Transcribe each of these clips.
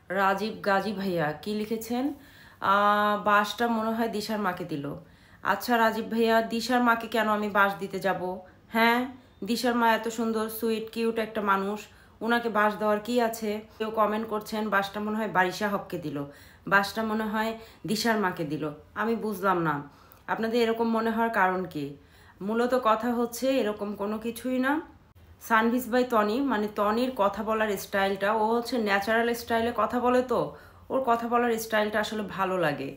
রাজীব গাজী ভাইয়া কি লিখেছেন? বাসটা মনে হয় দিশার মাকে দিল। আচ্ছা রাজীব ভাইয়া, দিশার মাকে কেন আমি বাস দিতে যাব? হ্যাঁ, দিশার মা এত সুন্দর সুইট কিউট একটা মানুষ, ওনাকে বাস দেওয়ার কি আছে? কেউ কমেন্ট করছেন বাসটা মনে হয় বারিশা হককে দিল, বাসটা মনে হয় দিশার মাকে দিল। আমি বুঝলাম না আপনাদের এরকম মনে হওয়ার কারণ কি। মূলত কথা হচ্ছে এরকম কোনো কিছুই না। সানভিস বাই টনি, মানে টনির কথা বলার স্টাইলটা, ও হচ্ছে ন্যাচারাল স্টাইলে কথা বলে, তো ওর কথা বলার স্টাইলটা আসলে ভালো লাগে।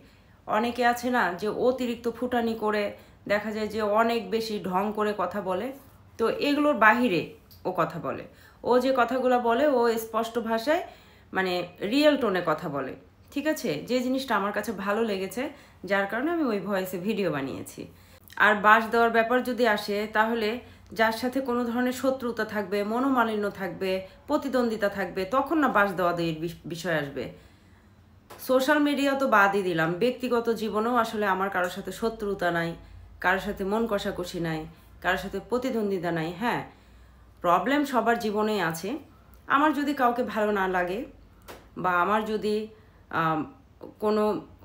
অনেকে আছে না যে অতিরিক্ত ফুটানি করে দেখা যায় যে অনেক বেশি ঢং করে কথা বলে, তো এগুলোর বাহিরে ও কথা বলে। ও যে কথাগুলো বলে ও স্পষ্ট ভাষায় মানে রিয়েল টোনে কথা বলে, ঠিক আছে? যে জিনিসটা আমার কাছে ভালো লেগেছে, যার কারণে আমি ওই ভয়েসে ভিডিও বানিয়েছি। আর বাস দেওয়ার ব্যাপার যদি আসে, তাহলে যার সাথে কোনো ধরনের শত্রুতা থাকবে, মনোমালিন্য থাকবে, প্রতিদ্বন্দ্বিতা থাকবে, তখন না বাস দেওয়া দেওয়ার বিষয় আসবে। সোশ্যাল মিডিয়া তো বাদই দিলাম, ব্যক্তিগত জীবনেও আসলে আমার কারোর সাথে শত্রুতা নাই, কারোর সাথে মন কষাকষি নাই, কারোর সাথে প্রতিদ্বন্দ্বিতা নাই। হ্যাঁ, প্রবলেম সবার জীবনেই আছে। আমার যদি কাউকে ভালো না লাগে বা আমার যদি কোনো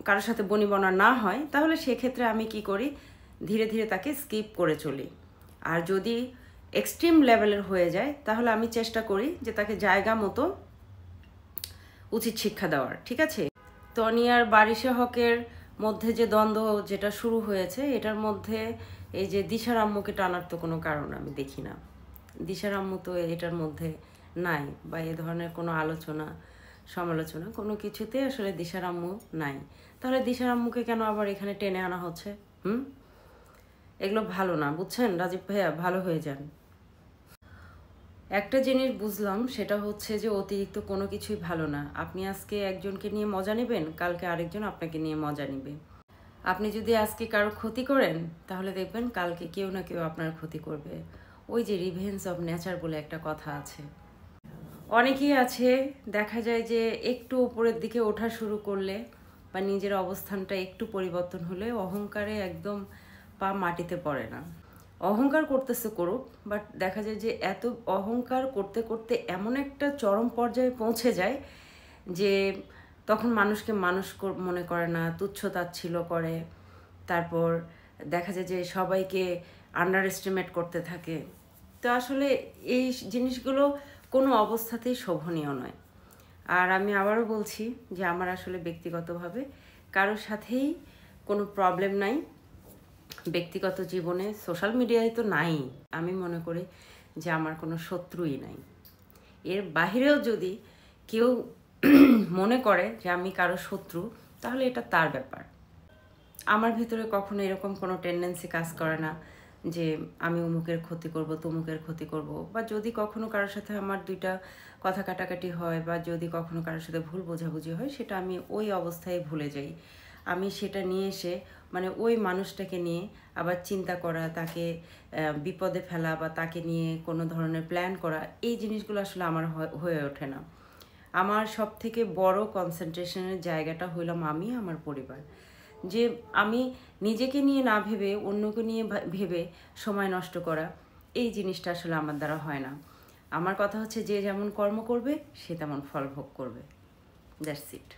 কারোর সাথে বনিবনা না হয়, তাহলে সেক্ষেত্রে আমি কি করি, ধীরে ধীরে তাকে স্কিপ করে চলি। আর যদি এক্সট্রিম লেভেলের হয়ে যায়, তাহলে আমি চেষ্টা করি যে তাকে জায়গা মতো উচিত শিক্ষা দেওয়ার, ঠিক আছে? টনি আর বারিশা হকের মধ্যে যে দ্বন্দ্ব যেটা শুরু হয়েছে, এটার মধ্যে এই যে দিশার আম্মুকে টানার তো কোনো কারণ আমি দেখি না। দিশার আম্মু তো এটার মধ্যে নাই, বা এ ধরনের কোনো আলোচনা সমালোচনা কোনো কিছুতে আসলে দিশার আম্মু নাই। তাহলে দিশার আম্মুকে কেন আবার এখানে টেনে আনা হচ্ছে? এগুলো ভালো না, বুঝছেন রাজীব ভাইয়া? ভালো হয়ে যান। একটা জিনিস বুঝলাম, সেটা হচ্ছে যে অতিরিক্ত কোনো কিছুই ভালো না। আপনি আজকে একজনকে নিয়ে মজা নেবেন, কালকে আরেকজন আপনাকে নিয়ে মজা নেবে। আপনি যদি আজকে কারো ক্ষতি করেন, তাহলে দেখবেন কালকে কেউ না কেউ আপনার ক্ষতি করবে। ওই যে রিভেঞ্জ অফ নেচার বলে একটা কথা আছে। অনেকেই আছে দেখা যায় যে একটু উপরের দিকে ওঠা শুরু করলে বা নিজের অবস্থানটা একটু পরিবর্তন হলে অহংকারে একদম পা মাটিতে পড়ে না। অহংকার করতেছে করুক, বাট দেখা যায় যে এত অহংকার করতে করতে এমন একটা চরম পর্যায়ে পৌঁছে যায় যে তখন মানুষকে মানুষ মনে করে না, তুচ্ছ তাচ্ছিল্য করে। তারপর দেখা যায় যে সবাইকে আন্ডার এস্টিমেট করতে থাকে। তো আসলে এই জিনিসগুলো কোনো অবস্থাতেই শোভনীয় নয়। আর আমি আবারও বলছি যে আমার আসলে ব্যক্তিগতভাবে কারোর সাথেই কোনো প্রবলেম নাই। ব্যক্তিগত জীবনে সোশ্যাল মিডিয়ায় তো নাই। আমি মনে করি যে আমার কোনো শত্রুই নাই। এর বাহিরেও যদি কেউ মনে করে যে আমি কারো শত্রু, তাহলে এটা তার ব্যাপার। আমার ভেতরে কখনো এরকম কোনো টেন্ডেন্সি কাজ করে না যে আমি অমুকের ক্ষতি করব, তমুকের ক্ষতি করব। বা যদি কখনো কারোর সাথে আমার দুইটা কথা কাটাকাটি হয়, বা যদি কখনো কারোর সাথে ভুল বোঝাবুঝি হয়, সেটা আমি ওই অবস্থায় ভুলে যাই। আমি সেটা নিয়ে এসে মানে ওই মানুষটাকে নিয়ে আবার চিন্তা করা, তাকে বিপদে ফেলা বা তাকে নিয়ে কোনো ধরনের প্ল্যান করা, এই জিনিসগুলো আসলে আমার হয়ে ওঠে না। আমার সব থেকে বড় কনসেন্ট্রেশনের জায়গাটা হইলাম আমি, আমার পরিবার। যে আমি নিজেকে নিয়ে না ভেবে অন্যকে নিয়ে ভেবে সময় নষ্ট করা, এই জিনিসটা আসলে আমার দ্বারা হয় না। আমার কথা হচ্ছে যে যেমন কর্ম করবে সে তেমন ফল ভোগ করবে। That's it.